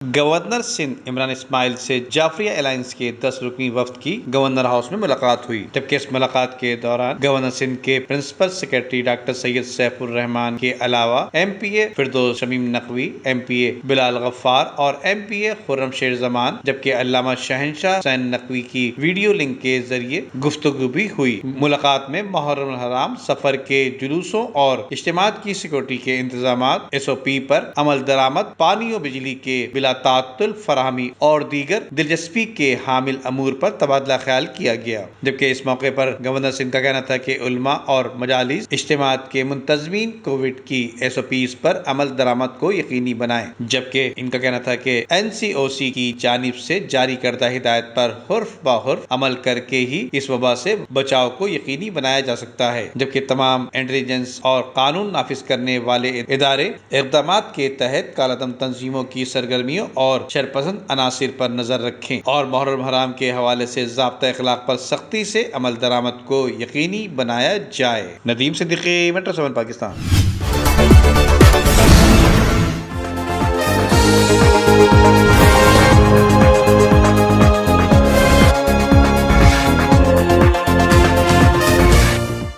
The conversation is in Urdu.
گورنر سندھ عمران اسماعیل سے جعفریہ الائنس کے 10 رکنی وفد کی گورنر ہاؤس میں ملاقات ہوئی، جبکہ اس ملاقات کے دوران گورنر سندھ کے پرنسپل سیکرٹری ڈاکٹر سید سیف الرحمان کے علاوہ ایم پی اے فردوس شمیم نقوی، ایم پی اے بلال غفار اور ایم پی اے خرم شیر زمان، جبکہ علامہ شہنشاہ حسین نقوی کی ویڈیو لنک کے ذریعے گفتگو بھی ہوئی۔ ملاقات میں محرم الحرام سفر کے جلوسوں اور اجتماعات کی سیکورٹی کے انتظامات، ایس او پی پر عمل درآمد، پانی و بجلی کے بلا تعطل فراہمی اور دیگر دلچسپی کے حامل امور پر تبادلہ خیال کیا گیا، جبکہ اس موقع پر گورنر سندھ کا کہنا تھا کہ علماء اور مجالس اجتماعات کے منتظمین کووڈ کی ایس او پیز پر عمل درآمد کو یقینی بنائیں، جبکہ ان کا کہنا تھا کہ این سی او سی کی جانب سے جاری کردہ ہدایت پر حرف بحرف عمل کر کے ہی اس وبا سے بچاؤ کو یقینی بنایا جا سکتا ہے، جبکہ تمام انٹیلیجنس اور قانون نافذ کرنے والے ادارے اقدامات کے تحت کالعدم تنظیموں کی سرگرمیوں اور شرپسند عناصر پر نظر رکھیں اور محرم الحرام کے حوالے سے ضابطہ اخلاق پر سختی سے عمل درآمد کو یقینی بنایا جائے۔ ندیم صدیقی، میٹرو 7 پاکستان۔